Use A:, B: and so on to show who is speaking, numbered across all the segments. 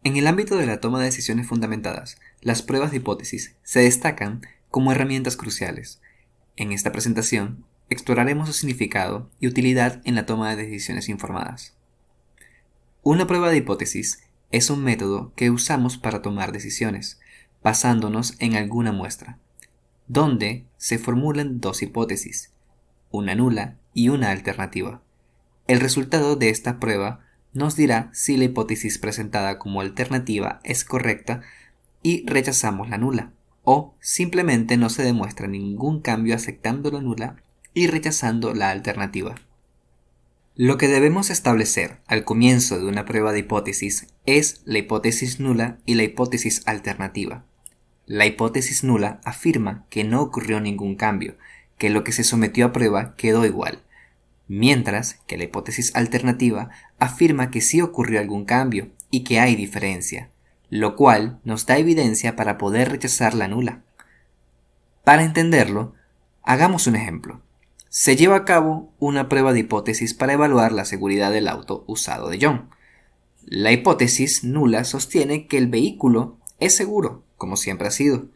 A: En el ámbito de la toma de decisiones fundamentadas, las pruebas de hipótesis se destacan como herramientas cruciales. En esta presentación, exploraremos su significado y utilidad en la toma de decisiones informadas. Una prueba de hipótesis es un método que usamos para tomar decisiones, basándonos en alguna muestra, donde se formulan dos hipótesis, una nula y una alternativa. El resultado de esta prueba nos dirá si la hipótesis presentada como alternativa es correcta y rechazamos la nula, o simplemente no se demuestra ningún cambio aceptando la nula y rechazando la alternativa. Lo que debemos establecer al comienzo de una prueba de hipótesis es la hipótesis nula y la hipótesis alternativa. La hipótesis nula afirma que no ocurrió ningún cambio, que lo que se sometió a prueba quedó igual, mientras que la hipótesis alternativa afirma que sí ocurrió algún cambio y que hay diferencia, lo cual nos da evidencia para poder rechazar la nula. Para entenderlo, hagamos un ejemplo. Se lleva a cabo una prueba de hipótesis para evaluar la seguridad del auto usado de John. La hipótesis nula sostiene que el vehículo es seguro, como siempre ha sido,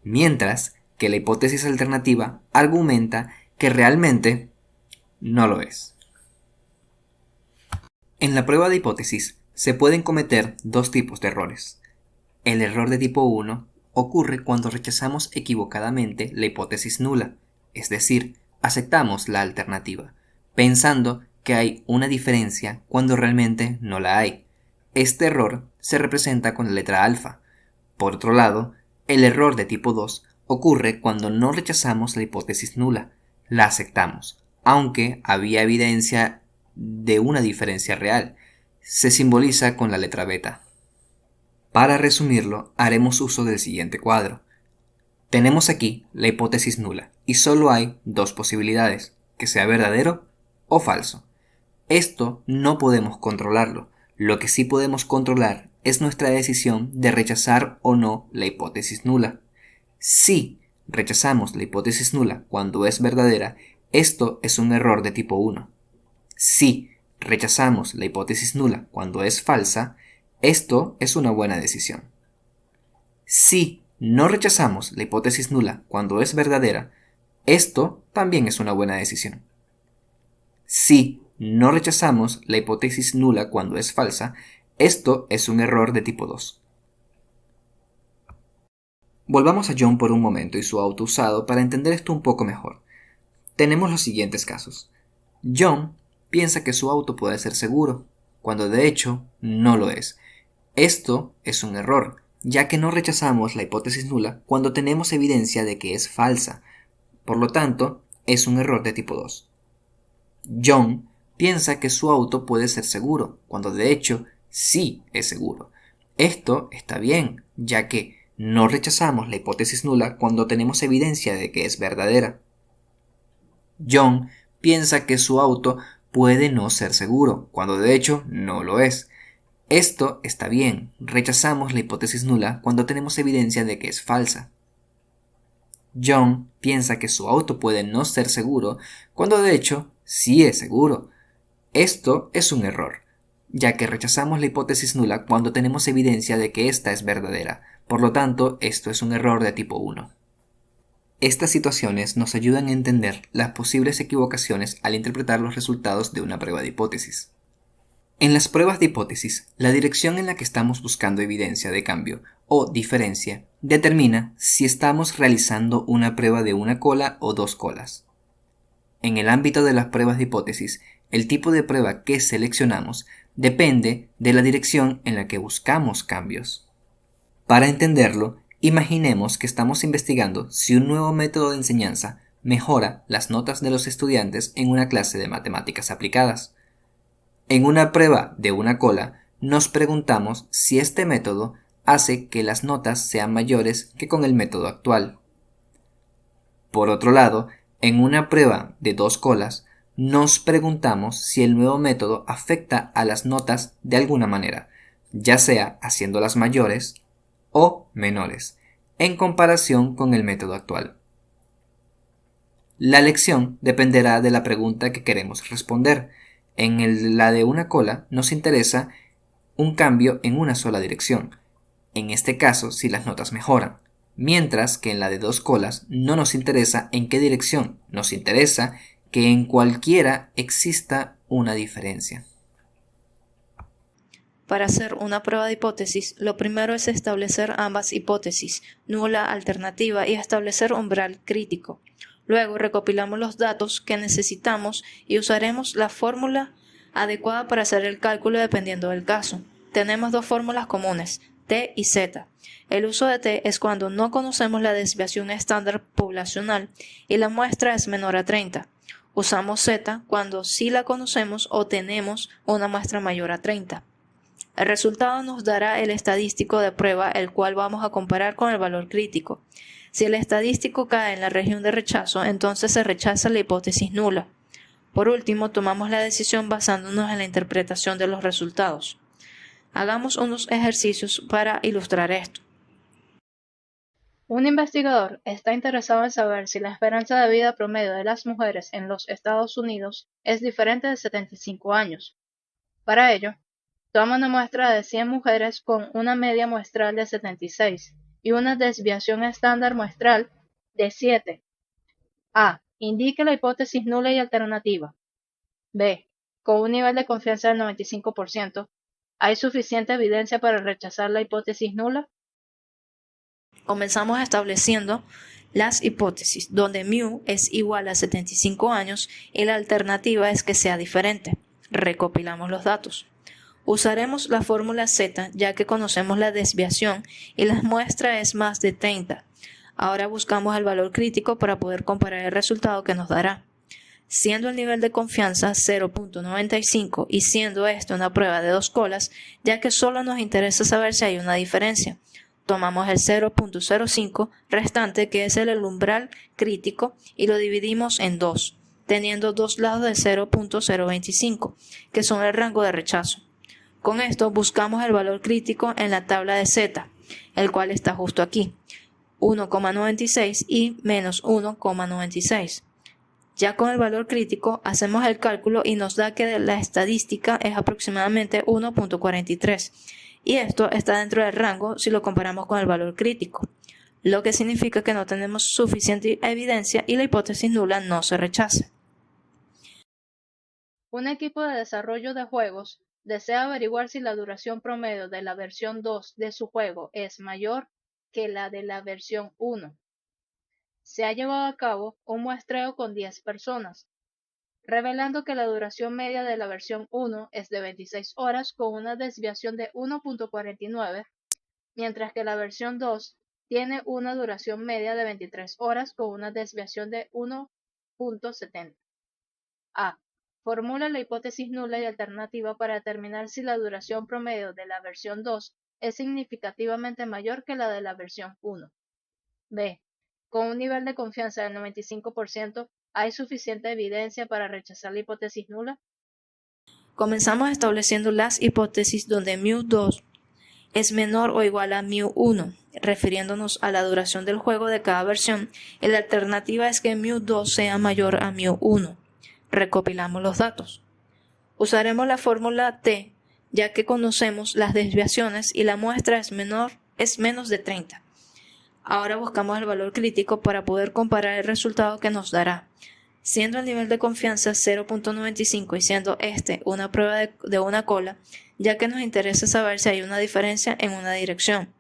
A: mientras que la hipótesis alternativa argumenta que realmente no lo es. En la prueba de hipótesis se pueden cometer dos tipos de errores. El error de tipo 1 ocurre cuando rechazamos equivocadamente la hipótesis nula, es decir, aceptamos la alternativa, pensando que hay una diferencia cuando realmente no la hay. Este error se representa con la letra alfa. Por otro lado, el error de tipo 2 ocurre cuando no rechazamos la hipótesis nula, la aceptamos, aunque había evidencia de una diferencia real. Se simboliza con la letra beta. Para resumirlo, haremos uso del siguiente cuadro. Tenemos aquí la hipótesis nula y solo hay dos posibilidades, que sea verdadero o falso. Esto no podemos controlarlo. Lo que sí podemos controlar es nuestra decisión de rechazar o no la hipótesis nula. Si rechazamos la hipótesis nula cuando es verdadera, esto es un error de tipo 1. Si rechazamos la hipótesis nula cuando es falsa, esto es una buena decisión. Si no rechazamos la hipótesis nula cuando es verdadera, esto también es una buena decisión. Si no rechazamos la hipótesis nula cuando es falsa, esto es un error de tipo 2. Volvamos a John por un momento y su auto usado para entender esto un poco mejor. Tenemos los siguientes casos. John piensa que su auto puede ser seguro, cuando de hecho no lo es. Esto es un error, ya que no rechazamos la hipótesis nula cuando tenemos evidencia de que es falsa. Por lo tanto, es un error de tipo 2. John piensa que su auto puede ser seguro, cuando de hecho sí es seguro. Esto está bien, ya que no rechazamos la hipótesis nula cuando tenemos evidencia de que es verdadera. John piensa que su auto puede no ser seguro, cuando de hecho no lo es. Esto está bien, rechazamos la hipótesis nula cuando tenemos evidencia de que es falsa. John piensa que su auto puede no ser seguro, cuando de hecho sí es seguro. Esto es un error, ya que rechazamos la hipótesis nula cuando tenemos evidencia de que ésta es verdadera. Por lo tanto, esto es un error de tipo 1. Estas situaciones nos ayudan a entender las posibles equivocaciones al interpretar los resultados de una prueba de hipótesis. En las pruebas de hipótesis, la dirección en la que estamos buscando evidencia de cambio o diferencia determina si estamos realizando una prueba de una cola o dos colas. En el ámbito de las pruebas de hipótesis, el tipo de prueba que seleccionamos depende de la dirección en la que buscamos cambios. Para entenderlo, imaginemos que estamos investigando si un nuevo método de enseñanza mejora las notas de los estudiantes en una clase de matemáticas aplicadas. En una prueba de una cola, nos preguntamos si este método hace que las notas sean mayores que con el método actual. Por otro lado, en una prueba de dos colas, nos preguntamos si el nuevo método afecta a las notas de alguna manera, ya sea haciéndolas mayores o menores, en comparación con el método actual. La elección dependerá de la pregunta que queremos responder. En la de una cola nos interesa un cambio en una sola dirección, en este caso si las notas mejoran, mientras que en la de 2 colas no nos interesa en qué dirección, nos interesa que en cualquiera exista una diferencia.
B: Para hacer una prueba de hipótesis, lo primero es establecer ambas hipótesis, nula, alternativa, y establecer umbral crítico. Luego recopilamos los datos que necesitamos y usaremos la fórmula adecuada para hacer el cálculo dependiendo del caso. Tenemos 2 fórmulas comunes, T y Z. El uso de T es cuando no conocemos la desviación estándar poblacional y la muestra es menor a 30. Usamos Z cuando sí la conocemos o tenemos una muestra mayor a 30. El resultado nos dará el estadístico de prueba, el cual vamos a comparar con el valor crítico. Si el estadístico cae en la región de rechazo, entonces se rechaza la hipótesis nula. Por último, tomamos la decisión basándonos en la interpretación de los resultados. Hagamos unos ejercicios para ilustrar esto.
C: Un investigador está interesado en saber si la esperanza de vida promedio de las mujeres en los Estados Unidos es diferente de 75 años. Para ello, toma una muestra de 100 mujeres con una media muestral de 76 y una desviación estándar muestral de 7. A. Indique la hipótesis nula y alternativa. B. Con un nivel de confianza del 95%, ¿hay suficiente evidencia para rechazar la hipótesis nula?
B: Comenzamos estableciendo las hipótesis, donde mu es igual a 75 años y la alternativa es que sea diferente. Recopilamos los datos. Usaremos la fórmula Z ya que conocemos la desviación y la muestra es más de 30. Ahora buscamos el valor crítico para poder comparar el resultado que nos dará. Siendo el nivel de confianza 0.95 y siendo esto una prueba de 2 colas, ya que solo nos interesa saber si hay una diferencia. Tomamos el 0.05 restante, que es el umbral crítico, y lo dividimos en 2, teniendo 2 lados de 0.025, que son el rango de rechazo. Con esto buscamos el valor crítico en la tabla de Z, el cual está justo aquí, 1,96 y menos 1,96. Ya con el valor crítico hacemos el cálculo y nos da que la estadística es aproximadamente 1.43 y esto está dentro del rango si lo comparamos con el valor crítico, lo que significa que no tenemos suficiente evidencia y la hipótesis nula no se rechaza.
C: Un equipo de desarrollo de juegos desea averiguar si la duración promedio de la versión 2 de su juego es mayor que la de la versión 1. Se ha llevado a cabo un muestreo con 10 personas, revelando que la duración media de la versión 1 es de 26 horas con una desviación de 1.49, mientras que la versión 2 tiene una duración media de 23 horas con una desviación de 1.70. A. Formula la hipótesis nula y alternativa para determinar si la duración promedio de la versión 2 es significativamente mayor que la de la versión 1. B. Con un nivel de confianza del 95%, ¿hay suficiente evidencia para rechazar la hipótesis nula?
B: Comenzamos estableciendo las hipótesis donde mu2 es menor o igual a mu1, refiriéndonos a la duración del juego de cada versión, y la alternativa es que mu2 sea mayor a mu1. Recopilamos los datos. Usaremos la fórmula T, ya que conocemos las desviaciones y la muestra es menos de 30. Ahora buscamos el valor crítico para poder comparar el resultado que nos dará. Siendo el nivel de confianza 0.95 y siendo este una prueba de una cola, ya que nos interesa saber si hay una diferencia en una dirección.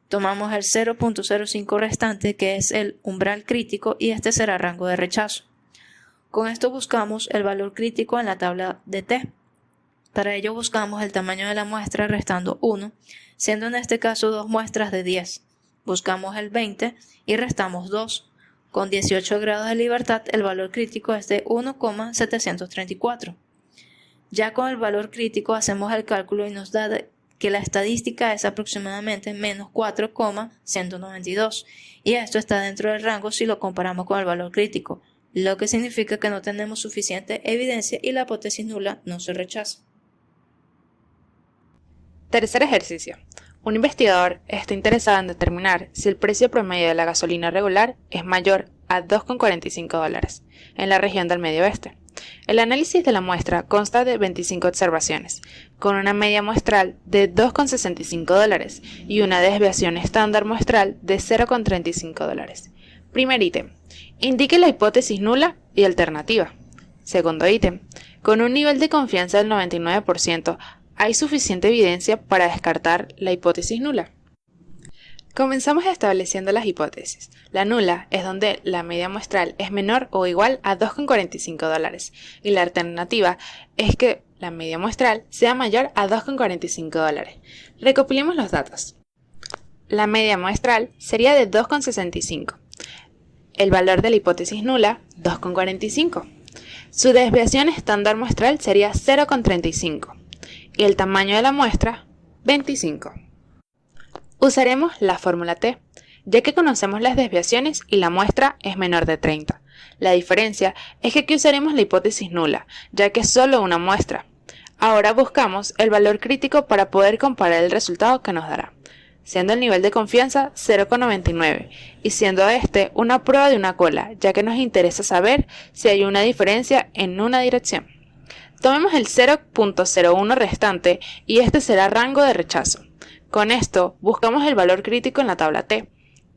B: Tomamos el 0.05 restante, que es el umbral crítico, y este será rango de rechazo. Con esto buscamos el valor crítico en la tabla de T. Para ello buscamos el tamaño de la muestra restando 1, siendo en este caso 2 muestras de 10. Buscamos el 20 y restamos 2. Con 18 grados de libertad, el valor crítico es de 1,734. Ya con el valor crítico hacemos el cálculo y nos da que la estadística es aproximadamente menos 4,192, y esto está dentro del rango si lo comparamos con el valor crítico, lo que significa que no tenemos suficiente evidencia y la hipótesis nula no se rechaza.
D: Tercer ejercicio. Un investigador está interesado en determinar si el precio promedio de la gasolina regular es mayor a $2,45 en la región del Medio Oeste. El análisis de la muestra consta de 25 observaciones, con una media muestral de $2,65 y una desviación estándar muestral de $0,35. Primer ítem. Indique la hipótesis nula y alternativa. Segundo ítem. Con un nivel de confianza del 99%, ¿hay suficiente evidencia para descartar la hipótesis nula? Comenzamos estableciendo las hipótesis. La nula es donde la media muestral es menor o igual a $2,45 y la alternativa es que la media muestral sea mayor a $2,45. Recopilemos los datos. La media muestral sería de 2,65. El valor de la hipótesis nula, 2,45. Su desviación estándar muestral sería 0,35 y el tamaño de la muestra, 25. Usaremos la fórmula T, ya que conocemos las desviaciones y la muestra es menor de 30. La diferencia es que aquí usaremos la hipótesis nula, ya que es solo una muestra. Ahora buscamos el valor crítico para poder comparar el resultado que nos dará, siendo el nivel de confianza 0,99 y siendo este una prueba de una cola, ya que nos interesa saber si hay una diferencia en una dirección. Tomemos el 0,01 restante y este será rango de rechazo. Con esto, buscamos el valor crítico en la tabla T.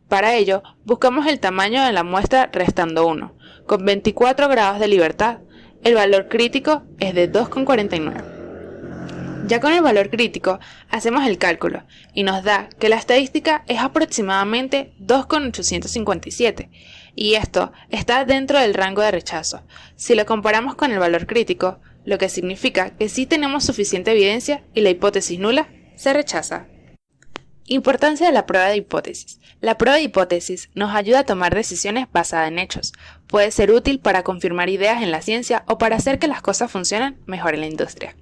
D: Para ello, buscamos el tamaño de la muestra restando 1. Con 24 grados de libertad, el valor crítico es de 2,49. Ya con el valor crítico, hacemos el cálculo y nos da que la estadística es aproximadamente 2,857 y esto está dentro del rango de rechazo. Si lo comparamos con el valor crítico, lo que significa que sí tenemos suficiente evidencia y la hipótesis nula se rechaza. Importancia de la prueba de hipótesis. La prueba de hipótesis nos ayuda a tomar decisiones basadas en hechos. Puede ser útil para confirmar ideas en la ciencia o para hacer que las cosas funcionen mejor en la industria.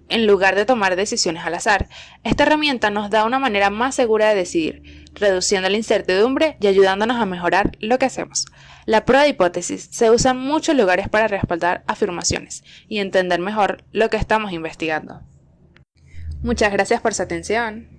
D: En lugar de tomar decisiones al azar, esta herramienta nos da una manera más segura de decidir, reduciendo la incertidumbre y ayudándonos a mejorar lo que hacemos. La prueba de hipótesis se usa en muchos lugares para respaldar afirmaciones y entender mejor lo que estamos investigando. Muchas gracias por su atención.